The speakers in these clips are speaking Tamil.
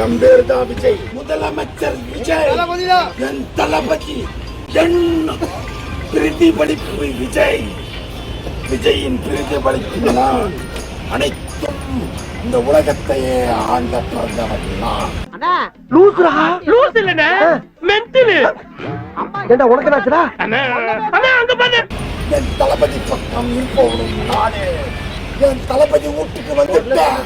என் பேர் தான் விஜய், முதலமைச்சர் விஜய், என் தளபதி, என் பிரதிபலிப்பு விஜய், விஜயின் பிரதிபலிப்பு நான். அனைத்தும் இந்த உலகத்தையே ஆண்ட பிறந்தவன் நான். என் தளபதி பக்கம் இருப்பவனும் நானே. என் தளபதி வீட்டுக்கு வந்துட்டேன்.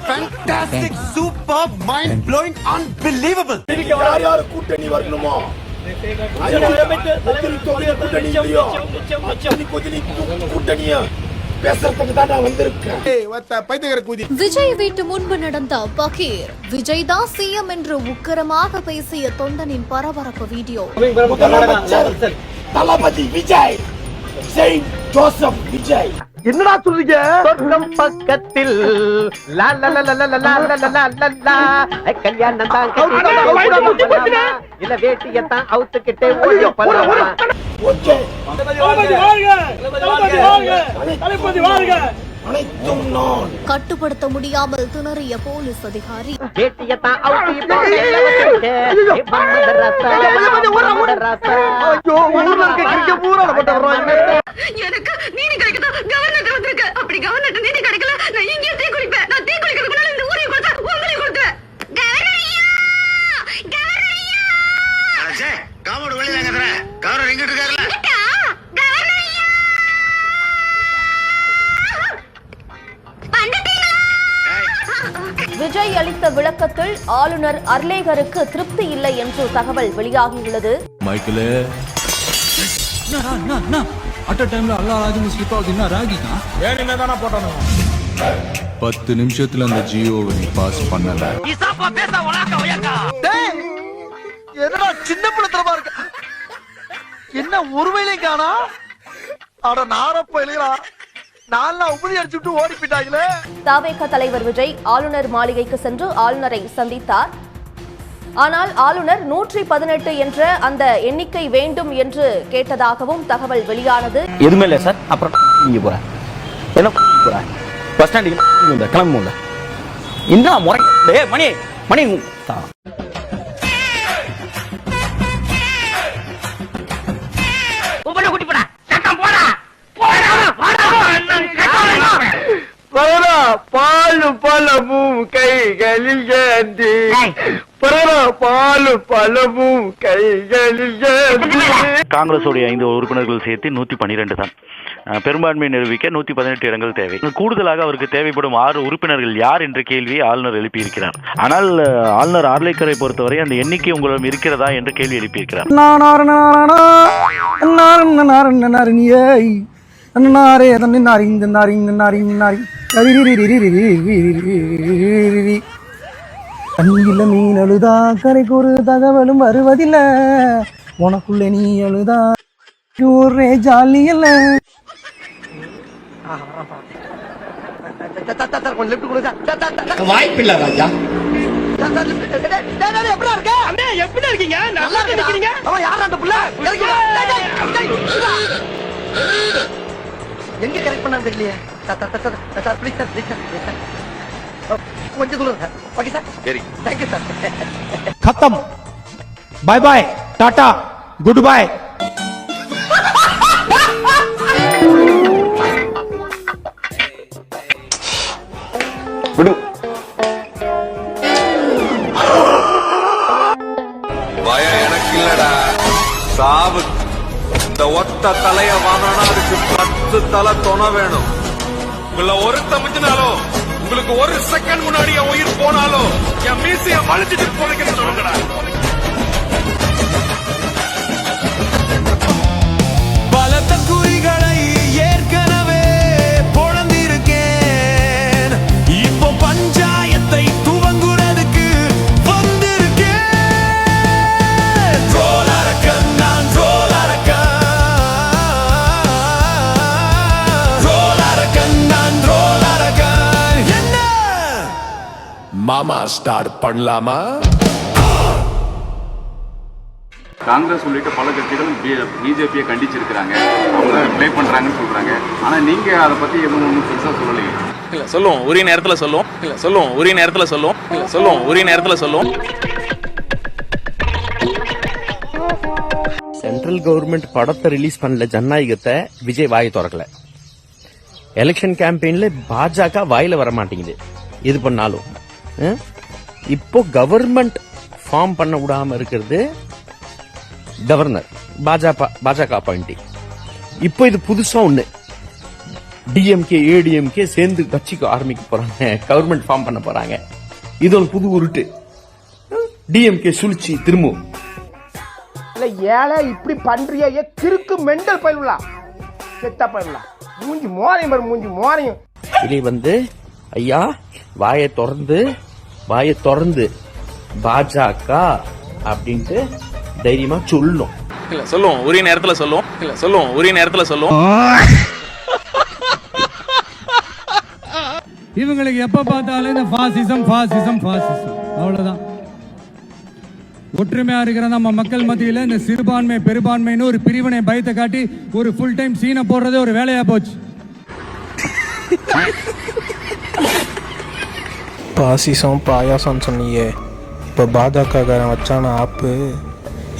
Fantastic, superb, mind-blowing, unbelievable. யார் யார் கூட்டணி வரணுமோ விஜய் வீட்டு முன்பு நடந்த பகீர். விஜய் தான் சிஎம் என்று உக்கரமாக பேசிய தொண்டனின் பரபரப்பு வீடியோ. தளபதி விஜய், செயின்ட் ஜோசப் விஜய். என்னடா சொல்றீங்க? சொர்க்கம் பக்கத்தில் கல்யாணம் தான் இல்ல வேட்டியத்தான் அவுத்துக்கிட்டே ஓடி பண்ணலாம். கட்டுப்படுத்த முடியாமல் திணறிய போலீஸ் அதிகாரி. வேட்டியத்தான் எனக்கு நீதி கிடைக்குதா? கவர்னர் வந்திருக்கு. அப்படி கவர்னர் நீதி கிடைக்கல, நான் இங்கே தீ குளிப்பேன். நான் தீ குளிக்கிறதுக்கு முன்னால இந்த ஊரையும் கொடுத்தா உங்களையும் கொடுத்துவேன். காமோடு வெளியில கவர்னர் எங்கிட்டு இருக்காருல்ல? விஜய் அளித்த விளக்கத்தில் ஆளுநர் அர்லேகருக்கு திருப்தி இல்லை என்று தகவல் வெளியாகியுள்ளது. மைக்கேலே அட் டைம்ல எல்லா ராஜும் ஸ்லிப் ஆகுது. என்ன ராகினா வேணுமே தானே போட்டானு. 10 நிமிஷத்துல அந்த ஜியோவை நீ பாஸ் பண்ணல. என்னடா சின்ன பிள்ளைத்தனமா இருக்கு. என்ன ஒருவேளையும் காணா? அட நாரப்ப இல்லையா? நான்லாம் உபதி அடிச்சுட்டு ஓடி போயிட்டாங்களே. தவேக தலைவர் விஜய் ஆளுநர் மாளிகைக்கு சென்று ஆளுநரை சந்தித்தார். ஆனால் ஆளுநர் 118 என்ற அந்த எண்ணிக்கை வேண்டும் என்று கேட்டதாகவும் தகவல் வெளியானது. எதுவுமே இல்ல சார். அப்புறம் நீங்க போற என்ன போற பஸ் ஸ்டாண்டுக்கு கிளம்புல என்ன முறை மணி மணி பாலும் பழமும் கைகளில் ஏந்தி பாலும் பழமும் கைகளில் ஏந்தி. காங்கிரஸ் 5 உறுப்பினர்கள் சேர்த்து 112 தான். பெரும்பான்மை நிரூபிக்க 118 இடங்கள் தேவை. கூடுதலாக அவருக்கு தேவைப்படும் 6 உறுப்பினர்கள் யார் என்ற கேள்வியை ஆளுநர் எழுப்பியிருக்கிறார். ஆனால் ஆளுநர் ஆர்லேக்கரை பொறுத்தவரை அந்த எண்ணிக்கை உங்களிடம் இருக்கிறதா என்று கேள்வி எழுப்பியிருக்கிறார். கண்ணில மீன் அழுதா கரைக்கு ஒரு தகவலும் வருவதில்லை. உனக்குள்ள நீ அழுதா ஒரே ஜாலி இல்ல. வாய்ப்பில்லை ராஜா. எப்படி இருக்கீங்க? நல்லா இருக்கீங்க. யார் அந்த புள்ள? எங்க கரெக்ட் பண்ணான்னு தெரியலையே. கொஞ்சம் தூரம் சார். Okay sir. சரி. Thank you sir. खत्म. Bye bye, tata, goodbye. விடு. பயம் எனக்கு இல்லடா, சாவு. இந்த ஒத்த தலைய வாங்கினா அதுக்கு 10 தலை துணை வேணும். உங்களை ஒரு தமிச்சினாலும் உங்களுக்கு 1 செகண்ட் முன்னாடி என் உயிர் போனாலும் என் மீசைய மலிச்சிட்டு போறீங்கன்னு சொல்லுங்கடா. பலத்த குறிகளை ஏற்கனவே பொழந்திருக்கேன். இப்போ பஞ்சாயத்தை துவங்குறதுக்கு வந்திருக்கேன். ரோலரக்கன் நான் ரோலரக்கன். ரோலரக்கன் நான் ரோலரக்கன். என்ன மாமா ஸ்டார்ட் பண்ணலாமா? காங்கிரஸ் உள்ளிட்ட பல கட்சிகள் பிஜேபியை கண்டிச்சிருக்கிறாங்க, அவங்க ப்ளே பண்றாங்கன்னு சொல்றாங்க. ஆனா நீங்க அதை பத்தி எதுவும் ஒன்றும் பெருசா சொல்லலையே. இல்ல சொல்லுவோம், உரிய நேரத்துல சொல்லுவோம். இல்ல சொல்லுவோம், உரிய நேரத்துல சொல்லுவோம். இல்ல சொல்லுவோம், உரிய நேரத்துல சொல்லுவோம். சென்ட்ரல் கவர்மெண்ட் படத்தை ரிலீஸ் பண்ணல, ஜனநாயகத்தை விஜய் வாயை திறக்கல. எலெக்ஷன் கேம்பெயின்ல பாஜக வாயில வர மாட்டேங்குது இது பண்ணாலும். இப்போ கவர்மெண்ட் ஃபார்ம் பண்ண விடாம இருக்கிறது கவர்னர், பாஜக அப்பாயிண்டிங். இப்போ இது புதுசா ஒண்ணு, டிஎம்கே ஏடிஎம்கே சேர்ந்து கட்சிக்கு ஆரம்பிக்க போறாங்க, கவர்மெண்ட் ஃபார்ம் பண்ண போறாங்க. இது ஒரு புது உருட்டு. டிஎம்கே சுழிச்சி திரும்பவும் ஏழை இப்படி பண்றிய கிறுக்கு மெண்டல் பயிலாம் செத்தா பயிலாம் மூஞ்சி மோரையும் பாரு, மூஞ்சி மோரையும். இதை வந்து ஐயா வாயை திறந்து பாஜக அப்படின்ட்டு தைரியமா சொல்லும். இல்ல சொல்லுவோம், உரிய நேரத்துல சொல்லுவோம். இல்ல சொல்லுவோம், உரிய நேரத்துல சொல்லுவோம். இவங்களுக்கு எப்ப பார்த்தாலும் இந்த பாசிசம் அவ்வளவுதான். ஒற்றுமையா இருக்கிற நம்ம மக்கள் மத்தியில இந்த சிறுபான்மை பெரும்பான்மைன்னு ஒரு பிரிவினை பயத்தை காட்டி ஒரு ஃபுல் டைம் சீனை போடுறதே ஒரு வேலையா போச்சு. பாசிசம் பாயாசம் சொன்னியே, இப்ப பாஜக வச்சான ஆப்பு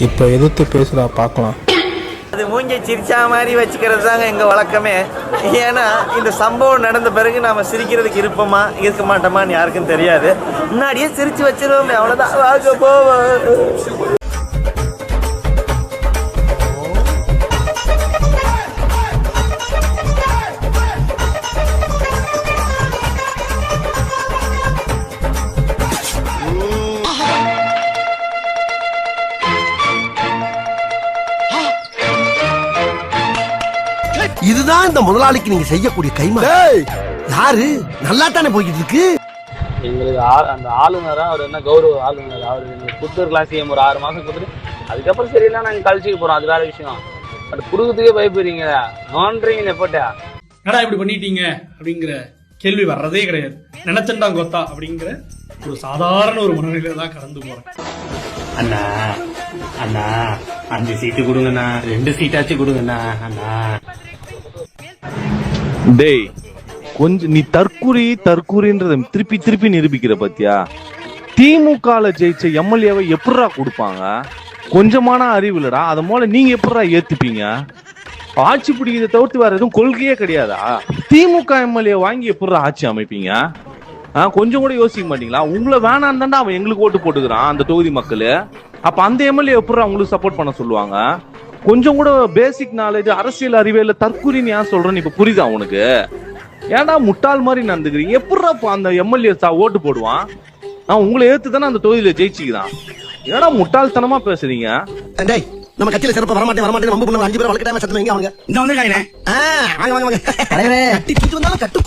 இப்ப எதிர்த்து பேசுறா பார்க்கலாம். அது மூஞ்சி சிரிச்சா மாதிரி வச்சுக்கிறது தாங்க எங்க வழக்கமே. ஏன்னா இந்த சம்பவம் நடந்த பிறகு நாம சிரிக்கிறதுக்கு இருக்க மாட்டோமான்னு யாருக்கும் தெரியாது. முன்னாடியே சிரிச்சு வச்சிருவோமே, அவ்வளவுதான். வாங்க போவோம். இதுதான் இந்த முதலாளிக்கு நீங்க செய்யக்கூடிய கைமா. யாரு நல்லா தானே போய்கிட்டு இருக்கு. எங்களுக்கு அந்த ஆளுநரா அவர் என்ன கௌரவ ஆளுநர், அவர் எங்களுக்கு கொடுத்துரு கிளாஸ் ஒரு 6 மாசம் கொடுத்துட்டு அதுக்கப்புறம் சரியில்லை நாங்கள் கழிச்சுக்க போறோம், அது வேற விஷயம். பட் குடுக்கத்துக்கே பயப்படுறீங்க, நோன்றீங்க எப்பட்டா என்னடா இப்படி பண்ணிட்டீங்க அப்படிங்கிற கேள்வி வர்றதே கிடையாது. நினைச்சண்டா கொத்தா அப்படிங்கிற ஒரு சாதாரண ஒரு மனநிலையில தான் கடந்து போறேன். அண்ணா அண்ணா 5 சீட்டு கொடுங்கண்ணா, 2 சீட்டாச்சும் கொடுங்கண்ணா அண்ணா. டேய் கொஞ்சம் நீ தற்கூரின்றத திருப்பி நிரூபிக்கிற பத்தியா? திமுகல ஜெயிச்ச எம்எல்ஏவை எப்படா கொடுப்பாங்க? கொஞ்சமான அறிவு இல்லடா, அத மூல நீங்க எப்படா ஏத்துப்பீங்க? ஆட்சி பிடிக்கிறத தவிர்த்து வேற எதுவும் கொள்கையே கிடையாதா? திமுக எம்எல்ஏ வாங்கி எப்படா ஆட்சி அமைப்பீங்க? கொஞ்சம் கூட யோசிக்க மாட்டீங்களா? உங்களை வேணான்னு தாண்டா அவன் எங்களுக்கு ஓட்டு போட்டுக்கிறான் அந்த தொகுதி மக்கள். அப்ப அந்த எம்எல்ஏ எப்படா உங்களுக்கு சப்போர்ட் பண்ண சொல்லுவாங்க? கொஞ்சம் கூட பேசிக் நாலேஜ், அரசியல் அறிவியல தற்கூரின்னு ஏன் சொல்றேன்னு இப்ப புரியுதா உனக்கு? ஏன்டா முட்டாள் மாதிரி நடந்துக்கிறீங்க? எப்படா அந்த எம்எல்ஏ ஓட்டு போடுவான்? உங்களை ஏத்து தானே அந்த தொகுதியில ஜெயிச்சுக்கிறான். ஏடா முட்டாள்தனமா பேசுறீங்க? நம்ம கட்சியில சிறப்பா வரமாட்டேன் 5 பேர் வளர்க்கிட்டாம சத்தம் வைங்க. அவங்க இந்த வந்து வாங்க கட்டு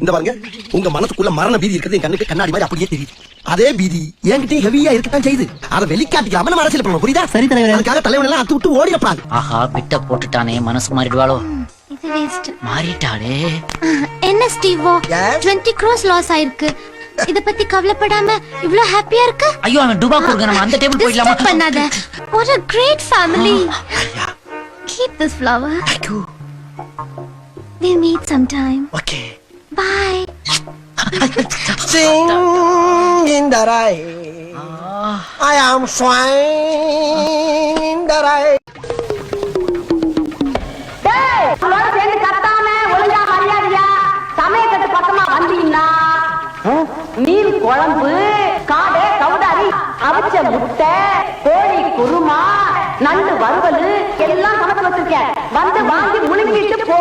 இந்த பாருங்க, உங்க மனசுக்குள்ள மரண பீதி இருக்கிறது என் கண்ணுக்கு கண்ணாடி மாதிரி அப்படியே தெரியுது. அதே பீதி என்கிட்ட ஹெவியா இருக்கத்தான் செய்யுது. அதை வெளிக்காட்டிக்காம நம்ம அரசியல் பண்ணணும், புரியுதா? சரி தலைவர், அதுக்காக தலைவன் எல்லாம் அத்து விட்டு ஓடிடப்பாங்க. ஆஹா பிட்ட போட்டுட்டானே, மனசு மாறிடுவாளோ? இது வேஸ்ட். மாறிட்டாளே. என்ன ஸ்டீவோ 20 crores லாஸ் ஆயிருக்கு, இத பத்தி கவலைப்படாம இவ்ளோ ஹாப்பியா இருக்கு. ஐயோ அவன் டுபா கொடுங்க, நம்ம அந்த டேபிள் போயிடலாமா? பண்ணாத. What a great family. Keep this flower. Thank you. We'll meet sometime. Okay. Bye. Sing in the rain, I am swine in the rain. சமயக்கட்டு பக்கமா வந்தீங்கன்னா மீன் குழம்பு, காடை கவுதாரி, அவிச்ச முட்டை, கோழி குருமா, நண்டு வறுவல் எல்லாம் சமைச்சு வச்சிருக்கேன். வந்து வாங்கி முழுங்கிட்டு போ.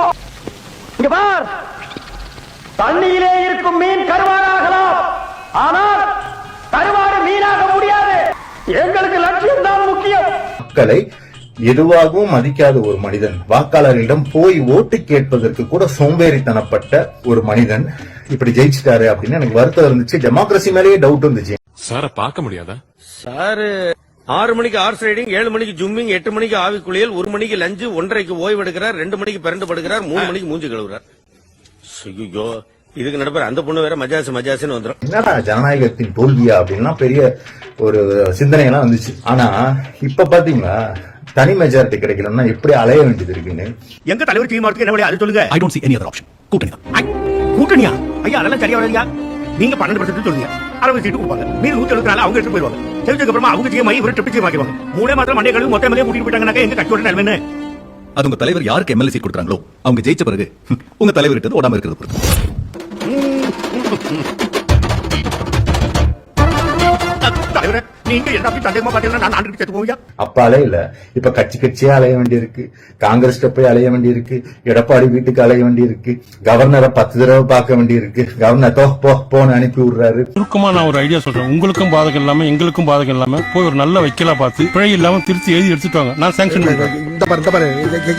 இங்க பார், தண்ணியிலே இருக்கும் மீன் கருவாடாகலாம், ஆனால் கருவாடு மீனாக முடியாது. எங்களுக்கு லட்சியம் தான் முக்கியம். மக்களை எதுவாகவும் மதிக்காத ஒரு மனிதன், வாக்காளரிடம் போய் ஓட்டு கேட்பதற்கு கூட சோம்பேறித்தனப்பட்ட ஒரு மனிதன் இப்படி ஜெயிச்சிட்டாரு அப்படின்னு எனக்கு வருத்தம் இருந்துச்சு. டெமோக்ரஸி மேலேயே டவுட் இருந்துச்சு. சார பார்க்க முடியாதா? சார் 6 மணிக்கு ஹார்ஸ் ரைடிங், 7 மணிக்கு ஜும்மிங், 8 மணிக்கு ஆவி குளியல், 1 மணிக்கு லஞ்சு, 1:30க்கு ஓய்வு எடுக்கிறார், 2 மணிக்கு பிறண்டு படுக்கிறார், 3 மணிக்கு மூஞ்சி கழுவுறார். ஐயோ, இதுக்கு நடுப்பர் அந்த பொண்ணு வேற மஜாசுன்னு வந்துடும். என்னடா ஜனநாயகத்தின் தோல்வியா அப்படின்னா பெரிய ஒரு சிந்தனையெல்லாம் வந்துச்சு. ஆனா இப்ப பாத்தீங்களா தனி மெஜாரிட்டி கிடைக்கணும்னா எப்படி அலைய வேண்டியது இருக்குன்னு. எங்க தலைவர் தீர்மானத்துக்கு என்ன வழி அது சொல்லுங்க. I don't see any other option. கூட்டணியா ஐயா அதெல்லாம் சரியா வரலையா? நீங்க 12% சொல்லுங்க, 60 சீட்டு கொடுப்பாங்க, மீதி 174 அவங்க எடுத்து போயிருவாங்க. தெரிஞ்சதுக்கு அப்புறமா அவங்க ஜெயமாயி ஒரு ட்ரிப் ஜெயமாக்கிடுவாங்க. 3 மாத்திரம் மண்டே கழுவு மொத்த மேலே கூட்டிட்டு போயிட்டாங்கன்னாக்க எங்க கட்சியோட நிலைமை? அது உங்க தலைவர் யாருக்கு எம்எல்ஏ சீட் கொடுக்குறாங்களோ அவங்க ஜெயிச்ச பிறகு உங்க தலைவர் கிட்ட ஓடாம இருக்கிறது பொறுத்து. நீங்க என்ன சந்தேகமா பாத்தீங்கன்னா நான் ஆண்டு சேர்த்து போவியா? அப்ப அலையில இப்ப கட்சியா அலைய வேண்டியிருக்கு, காங்கிரஸ் போய் அலைய வேண்டியிருக்கு, எடப்பாடி வீட்டுக்கு அலைய வேண்டியிருக்கு, கவர்னரை 10 தடவை பார்க்க வேண்டியிருக்கு. கவர்னர் போன்னு அனுப்பி விடுறாரு. சுருக்கமா நான் ஒரு ஐடியா சொல்றேன். உங்களுக்கும் பாதகம் இல்லாம எங்களுக்கும் பாதகம் இல்லாம போய் ஒரு நல்ல வைக்கலா பார்த்து பிழை இல்லாம திருத்தி எழுதி எடுத்துட்டு வாங்க. நான் சாங்ஷன் பண்றேன். இந்த பாரு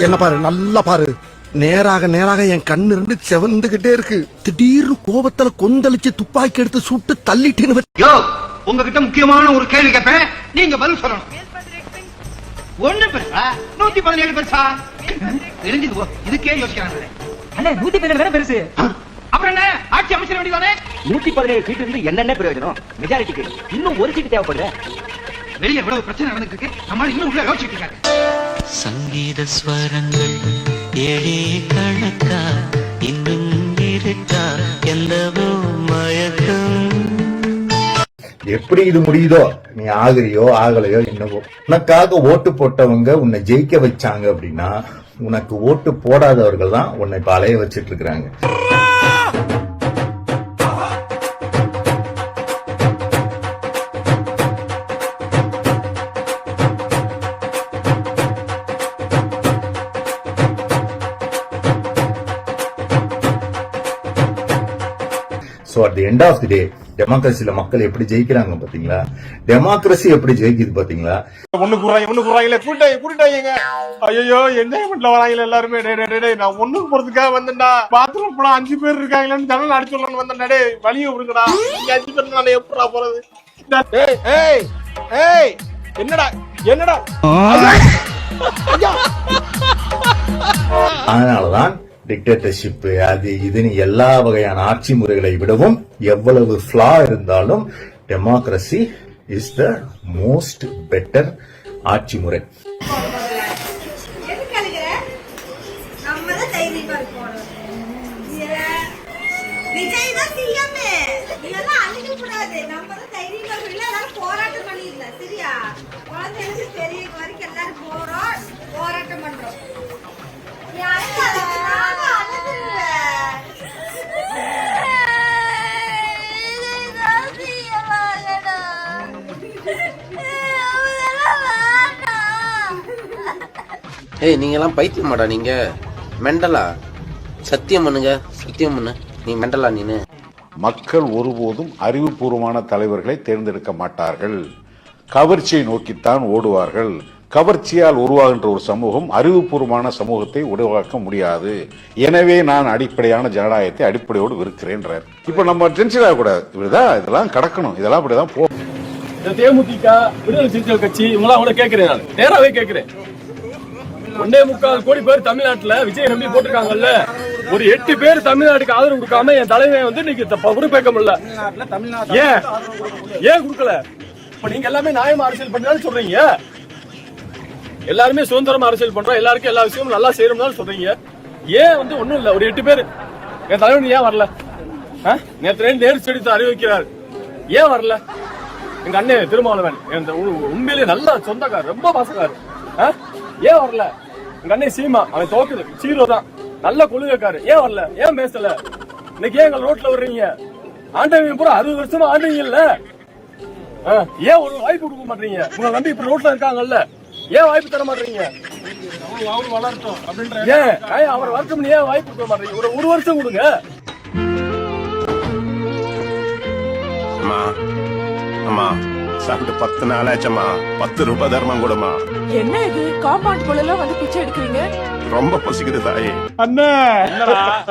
என்ன பாரு, நல்லா பாரு. நேராக என் கண்ணு 2 செவந்துகிட்டே இருக்கு. திடீர்னு கோபத்துல கொந்தளிச்சு துப்பாக்கி எடுத்து சுட்டு தள்ளிட்டேன்னு. உங்ககிட்ட முக்கியமான ஒரு கேள்வி கேட்பேன், நீங்க பதில் சொல்லணும். 1 பெருசா 117 பெருசா தெரிஞ்சது போ. இதுக்கே யோசிக்கிறாங்க. அண்ணே 117 தானே பெருசு. அப்புறம் என்ன ஆட்சி அமைச்சர வேண்டியதானே? 117 சீட் இருந்து என்னென்ன பிரயோஜனம்? மெஜாரிட்டிக்கு இன்னும் ஒரு சீட் தேவைப்படுது. வெளியே எவ்வளவு பிரச்சனை நடந்துட்டு இருக்கு, நம்ம இன்னும் உள்ள யோசிச்சுட்டு இருக்காங்க. சங்கீத ஸ்வரங்கள் ஏழே கணக்கா இன்னும் இருக்கா எந்தவோ மயக்கம். எப்படி இது முடியுதோ, நீ ஆகுறியோ ஆகலையோ என்னவோ, உனக்காக ஓட்டு போட்டவங்க உன்னை ஜெயிக்க வச்சாங்க அப்படின்னா உனக்கு ஓட்டு போடாதவர்கள் தான் உன்னை இப்ப அலைய வச்சிட்டு இருக்காங்க. So at the end of the day, டெமோக்ரஸில மக்கள் எப்படி ஜெயிக்கிறாங்க பாத்தீங்களா? டெமோக்ரஸி எப்படி ஜெயிக்குது பாத்தீங்களா? ஒண்ணு கூறாங்களே கூட்டாங்க. ஐயோ என்ஜாய்மெண்ட்ல வராங்களே எல்லாருமே. நான் ஒண்ணுக்கு போறதுக்காக வந்தேன்டா. பாத்ரூம் போனா 5 பேர் இருக்காங்களேன்னு ஜனல் அடிச்சு சொல்லணும்னு வந்தேன். டேய் வழிய விடுங்கடா. 5 பேர் நான் எப்படா போறது? ஏய் என்னடா அதனாலதான் டிக்டேட்டர்ஷிப் அது இதுன்னு எல்லா வகையான ஆட்சி முறைகளை விடவும் எவ்வளவு ஃபிளா இருந்தாலும் democracy is the most better ஆட்சி முறை. ஏய் நீங்க எல்லாம் பைத்தியம் மாடா, நீங்க மெண்டலா? சத்தியம் பண்ணுங்க, சத்தியம் பண்ணு. நீ மெண்டலா? நீனு மக்கள் ஒருபோதும் அறிவுபூர்வமான தலைவர்களை தேர்ந்தெடுக்க மாட்டார்கள். கவர்ச்சியை நோக்கித்தான் ஓடுவார்கள். கவர்ச்சியால் உருவாகின்ற ஒரு சமூகம் அறிவுபூர்வமான சமூகத்தை உருவாக்க முடியாது. எனவே நான் அடிப்படையான ஜனநாயகத்தை அடிப்படையோடு வெறுக்கிறேன்றார். இப்ப நம்ம டென்ஷன் ஆகக்கூடாது. இப்படிதான் இதெல்லாம் கடக்கணும், இதெல்லாம் அப்படிதான் போகும். தேமுதிக விடுதலை சிறுத்தைகள் கட்சி இவங்களாம் கூட கேட்கிறேன், நான் நேராவே கேட்கிறேன். 1.25 கோடி பேர் தமிழ்நாட்டுல விஜய் நம்பி போட்டிருக்காங்கல்ல, ஒரு 8 பேர் தமிழ்நாட்டுக்கு ஆதரவு கொடுக்காம என் தலைவன் வந்து இன்னைக்கு பொறுப்பேற்க முடியல. ஏன் கொடுக்கல? இப்ப நீங்க எல்லாமே நியாயமா அரசியல் பண்ணாலும் சொல்றீங்க, எல்லாருமே சுதந்திரமா அரசியல் பண்றோம், எல்லாருக்கும் எல்லா விஷயமும் நல்லா செய்யறோம்னு சொல்றீங்க. ஏன் வந்து ஒண்ணும் இல்ல, ஒரு 8 பேர் என் தலைவன் ஏன் வரல? நேற்று நேரு செடித்து அறிவிக்கிறார், ஏன் வரல? எங்க அண்ணன் திருமாவளவன் உண்மையிலேயே நல்ல சொந்தக்கார், ரொம்ப பாசக்காரு, ஏன் வரல? எங்க அண்ணன் சீமா அவன் தோக்குது 0 தான், நல்ல கொள்கைக்காரு, ஏன் வரல? ஏன் பேசல? இன்னைக்கு ஏன் எங்க ரோட்ல வர்றீங்க? ஆண்டவங்க பூரா 60 வருஷமா ஆண்டவங்கல்ல, ஏன் ஒரு வாய்ப்பு கொடுக்க மாட்டீங்க? உங்களை நம்பி இப்ப ரோட்ல இருக்காங்கல்ல, ஏன் வாய்ப்பு தர மாட்டீங்க? அவர் வளரட்டும் அப்படின்ற ஏன் அவர் வரட்டும், ஏன் வாய்ப்பு கொடுக்க மாட்டீங்க? ஒரு வருஷம் கொடுங்க. அம்மா சாப்பிட்டு 10 நாள் ஆச்சம்மா. 10 ரூபாய் தர்மம் கொடுமா. என்ன இது காம்பவுண்ட் குள்ள வந்து பிச்சை எடுக்கிறீங்க? ரொம்ப பசிக்குது தாயே. அண்ணே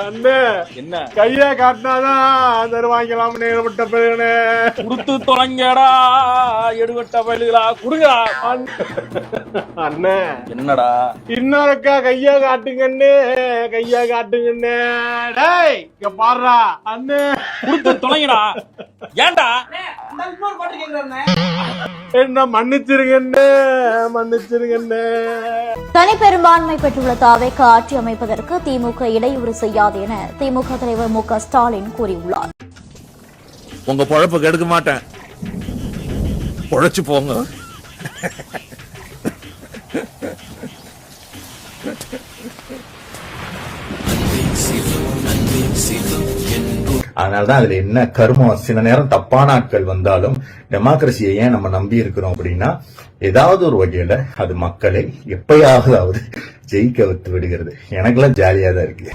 அண்ணே என்ன கைய காட்டினாதான் தருவாங்களாம்னு விட்ட பயிலுனே கொடுத்து தொலைங்கடா எடுவட்ட பயிலுகளா கொடுங்கடா. அண்ணே என்னடா இன்னொருக்கா கைய காட்டுங்கண்ணே கைய காட்டுங்கண்ணே. டேய் இங்க பாருடா அண்ணே கொடுத்து தொலைங்கடா. ஏன்டா என்ன மன்னிச்சிருங்கண்ணே மன்னிச்சிருங்கண்ணே. தனிப்பெரும்பான்மை பெற்றுள்ள தாவேக்கு ஆட்சி அமைப்பதற்கு திமுக இடையூறு செய்யாது என திமுக தலைவர் மு.க. ஸ்டாலின் கூறியுள்ளார். உங்க பொழப்பு கெடுக்க மாட்டேன், பொழைச்சு போங்க. அதனாலதான் அதுல என்ன கர்மம், சில நேரம் தப்பான ஆட்கள் வந்தாலும் டெமோக்ரஸியை ஏன் நம்ம நம்பி இருக்கிறோம் அப்படின்னா, ஏதாவது ஒரு வகையில அது மக்களை எப்பயாவது ஜெயிக்க வைத்து விடுகிறது. எனக்கெல்லாம் ஜாலியா தான் இருக்கு.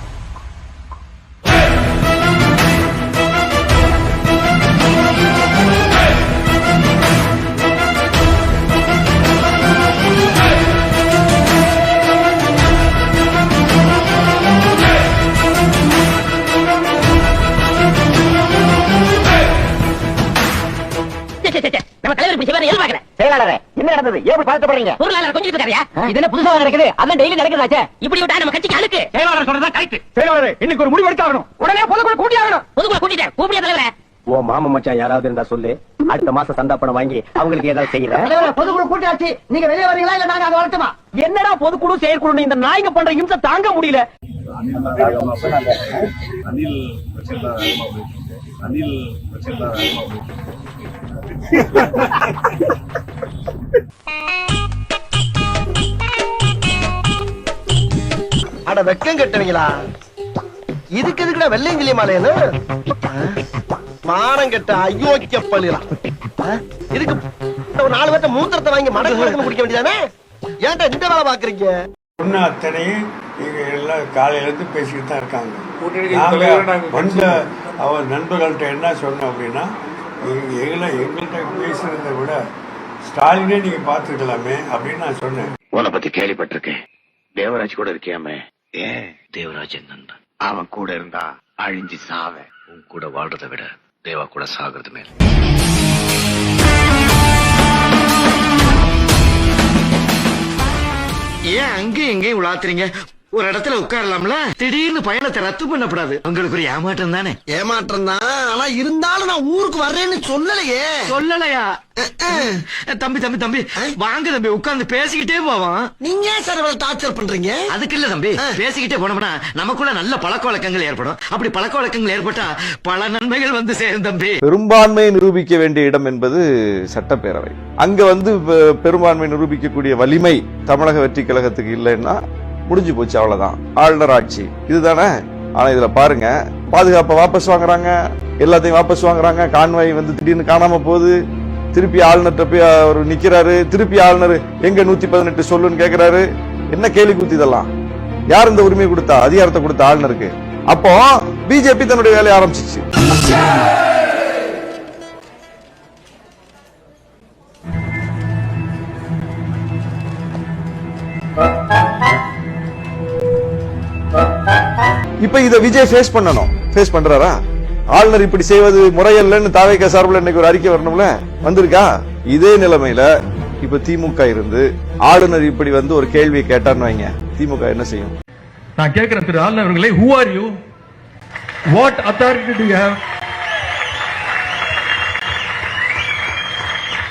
செயலாளரே என்ன நடந்தது? எப்படி பார்க்கப்படுறீங்க? பொருளாளர் கொஞ்சம் இருக்காரியா? இது என்ன புதுசா நடக்குது? அதான் டெய்லி நடக்குதாச்சே. இப்படி விட்டா நம்ம கட்சிக்கு அழுக்கு. செயலாளர் சொல்றதா கரெக்ட். செயலாளரே இன்னைக்கு ஒரு முடிவு எடுத்தாகணும். உடனே பொதுக்குழு கூட்டி ஆகணும். பொதுக்குழு கூட்டிட்டேன். கூப்பிடியா தலைவரே? ஓ மாமா மச்சான் யாராவது இருந்தா சொல்லு. அடுத்த மாசம் சந்தா பணம் வாங்கி அவங்களுக்கு ஏதாவது செய்யறேன். பொதுக்குழு கூட்டியாச்சு. நீங்க வெளியே வரீங்களா இல்ல நாங்க அதை வரட்டுமா? என்னடா பொதுக்குழு செயற்குழு இந்த நாய்ங்க பண்ற இம்சை தாங்க முடியல. அட வெக்கம் கட்டுவீங்களா? இதுக்கு எதுக்குடா வெள்ளையங்கிலி மாலையன்னு மானம் கெட்ட அயோக்கிய பள்ளிலாம். இதுக்கு ஒரு 4 பேர்த்த மூத்திரத்தை வாங்கி மடக்கு குடிக்க வேண்டியதானே? ஏன்டா இந்த வேலை பாக்குறீங்க? ஒன்னு அத்தனையும் இங்க எல்லாம் காலையில இருந்து பேசிக்கிட்டு தான் இருக்காங்க. வந்த அவர் நண்பர்கள்ட்ட என்ன சொன்னோம் அப்படின்னா, எங்கள்கிட்ட பேசுறதை விட ஸ்டாலினே நீங்க பாத்துக்கலாமே அப்படின்னு நான் சொன்னேன். உன்னை பத்தி கேள்விப்பட்டிருக்கேன். தேவராஜ் கூட இருக்கியாமே. ஏன் தேவராஜ் என்ன அவன் கூட இருந்தா அழிஞ்சு சாவ. உன் கூட வாழ்றதை விட தேவா கூட சாகிறது மேல. ஏன் அங்கேயும் எங்கேயும் உலாத்துறீங்க? ஒரு இடத்துல உட்காரலாம்ல. திடீர்னு பயணத்தை ரத்து பண்ணப்படாது. உங்களுக்கு ஒரு ஏமாற்றம் தானே? ஏமாற்றம் தான். ஆனா இருந்தாலும் நான் ஊருக்கு வர்றேன்னு சொல்லலையே. சொல்லலையா? தம்பி தம்பி தம்பி வாங்க தம்பி, உட்கார்ந்து பேசிக்கிட்டே போவோம். நீங்க சார் டார்ச்சர் பண்றீங்க? அதுக்கு இல்ல தம்பி, பேசிக்கிட்டே போனோம்னா நமக்குள்ள நல்ல பழக்க வழக்கங்கள் ஏற்படும். அப்படி பழக்க வழக்கங்கள் ஏற்பட்டா பல நன்மைகள் வந்து சேரும் தம்பி. பெரும்பான்மையை நிரூபிக்க வேண்டிய இடம் என்பது சட்டப்பேரவை. அங்க பெரும்பான்மை நிரூபிக்கக்கூடிய வலிமை தமிழக வெற்றி கழகத்துக்கு இல்லைன்னா முடிஞ்சு போச்சு, அவ்வளவுதான். ஆளுநர் ஆட்சி இதுதானே. ஆனா இதுல பாருங்க, பாதுகாப்பை வாபஸ் வாங்குறாங்க, எல்லாத்தையும் வாபஸ் வாங்குறாங்க. கான்வாய் திடீர்னு காணாம போகுது. திருப்பி ஆளுநர்கிட்ட போய் அவர் நிக்கிறாரு. திருப்பி ஆளுநர் எங்க 118 சொல்லுன்னு கேக்குறாரு. என்ன கேள்வி கூத்து இதெல்லாம்? யார் இந்த உரிமை கொடுத்தா, அதிகாரத்தை கொடுத்த ஆளுநருக்கு? அப்போ பிஜேபி தன்னுடைய வேலையை ஆரம்பிச்சிச்சு. இப்ப இத விஜய் ஃபேஸ் பண்ணணும். ஃபேஸ் பண்றாரா? ஆளுநர் இப்படி செய்வது முறையல்லன்னு தாவேக சார்பில் இன்னைக்கு ஒரு அறிக்கை வரணும்ல, வந்திருக்கா? இதே நிலைமையில இப்ப திமுக இருந்து ஆளுநர் இப்படி ஒரு கேள்வியை கேட்டான்னு வைங்க, திமுக என்ன செய்யும்? நான் கேட்கிறேன் திரு ஆளுநர் அவர்களே, who are you? What authority do you have?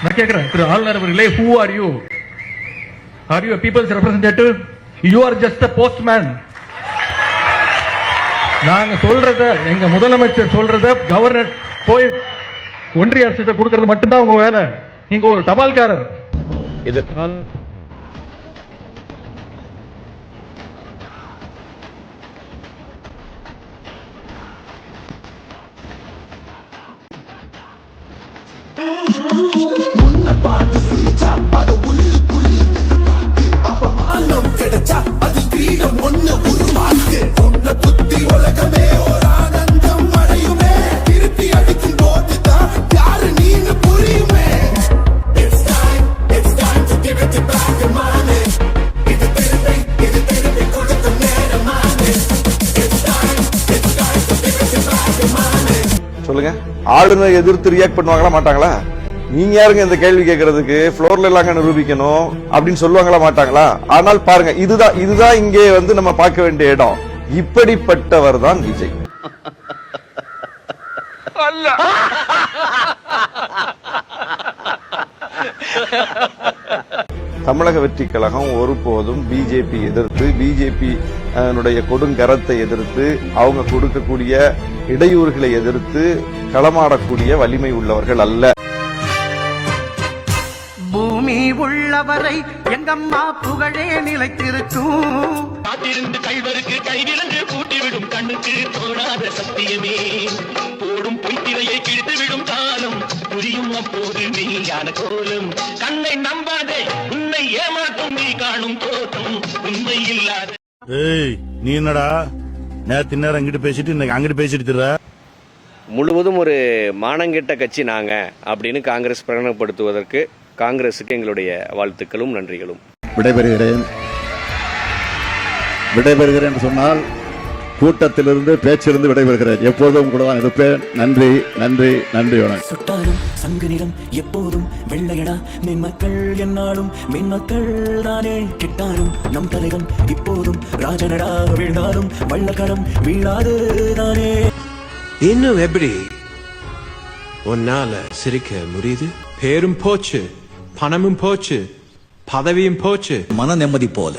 நான் கேட்கிறேன் திரு ஆளுநர் அவர்களே, who are you? Are you a people's representative? You are just a postman. நாங்க சொல்றத, எங்க முதலமைச்சர் சொல்றத கவர்னர் போய் ஒன்றிய அரசு கொடுக்கறது மட்டும்தான் உங்க வேலை. நீங்க ஒரு தபால்காரர். இது கிடைச்சா அது கிரீடம் ஒண்ணு உருவாக்கு. உன்னை புத்தி உலகமே ஒரு ஆனந்தம் அடையுமே. திருப்பி அடிக்கும் போதுதான் யாரு நீன்னு புரியுமே. சொல்லுங்க. ஆளுநரை எதிர்த்து ரியாக்ட் பண்ணுவாங்களா மாட்டாங்களா? நீங்க யாருங்க இந்த கேள்வி கேட்கறதுக்கு? ஃப்ளோர்ல எல்லாம் நிரூபிக்கணும் அப்படின்னு சொல்லுவாங்களா மாட்டாங்களா? ஆனால் பாருங்க, இதுதான் இங்கே வந்து நம்ம பார்க்க வேண்டிய இடம். இப்படிப்பட்டவர் தான் விஜய். தமிழக வெற்றி கழகம் ஒருபோதும் பிஜேபி எதிர்த்து, பிஜேபி கொடுங்கரத்தை எதிர்த்து, அவங்க கொடுக்கக்கூடிய இடையூறுகளை எதிர்த்து களமாடக்கூடிய வலிமை உள்ளவர்கள் அல்ல. பூமி உள்ளவரை எங்கம்மா புகழே நிலைத்திருக்கும். காத்திருந்து கைவருக்கு கைவிலங்கு கூட்டிவிடும் கண்ணுக்கு தோடாத சத்தியமே. போடும் பொய்த்திரையை கிழித்துவிடும் காலம் புரியும் அப்போது நீயான கோலம். கண்ணை நம்பாதே, உன்னை ஏமாற்றும் நீ காணும் தோற்றம் உண்மை இல்லாத. ஏய், நீ என்னடா நேத்து நேரம் அங்கிட்டு பேசிட்டு இன்னைக்கு அங்கிட்டு பேசிட்டு திர்ற? முழுவதும் ஒரு மானங்கெட்ட கட்சி நாங்க அப்படின்னு காங்கிரஸ் பிரகடனப்படுத்துவதற்கு காங்கிரசுக்கு எங்களுடைய வாழ்த்துக்களும் நன்றிகளும். விடைபெறுகிறேன் சொன்னால் கூட்டத்திலிருந்து பேச்சிலிருந்து விடைபெறுகிறேன். எப்போதும் கூட தான் இருப்பேன். நன்றி நன்றி நன்றி. வணக்கம். சுட்டாலும் சங்கு நிறம் எப்போதும் வெள்ளையடா. மென்மக்கள் என்னாலும் மென்மக்கள் தானே. கிட்டாலும் நம் தலைவன் இப்போதும் ராஜனடா. வீழ்ந்தாலும் வள்ளக்கரம் வீழாது தானே. இன்னும் எப்படி உன்னால சிரிக்க முடியுது? பேரும் போச்சு, பணமும் போச்சு, பதவியும் போச்சு, மன நிம்மதி போல.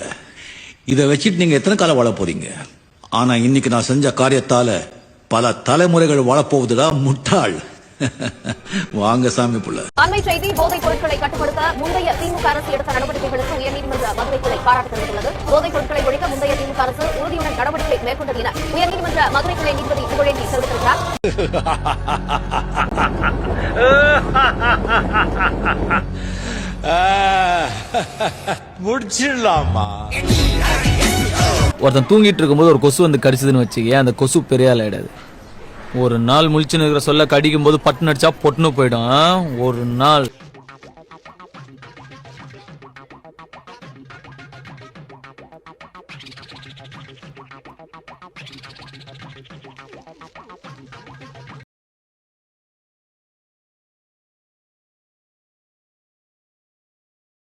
இதை வச்சுட்டு நீங்க எத்தனை காலம் வாழ போறீங்க? ஆனா இன்னைக்கு நான் செஞ்ச காரியத்தால பல தலைமுறைகள் வாழப்போவதுடா முட்டாள். வாங்க சாமி புள்ள. அண்மை செய்தி, போதைப் பொருட்களை கட்டுப்படுத்த முந்தைய திமுக அரசு எடுத்த நடவடிக்கைகளுக்கு உயர்நீதிமன்ற மதுரை கிளை பாராட்டு தெரிவித்துள்ளது. போதைப் பொருட்களை ஒழிக்க முந்தைய திமுக அரசு உறுதியுடன் நடவடிக்கை மேற்கொண்டது என உயர்நீதிமன்ற மதுரை கிளை நீதிபதி புகழேந்தி தெரிவித்திருக்கிறார். முடிச்சிடலாமா? ஒருத்தன் தூங்கிட்டு இருக்கும்போது ஒரு கொசு வந்து கடிச்சதுன்னு வச்சுக்க, அந்த கொசு பெரிய ஆள் ஆயிடாது. ஒரு நாள் முழிச்சுன்னு இருக்கிற சொல்ல கடிக்கும் போது பட்டுன்னு அடிச்சா பொட்டுன்னு போயிடும். ஒரு நாள்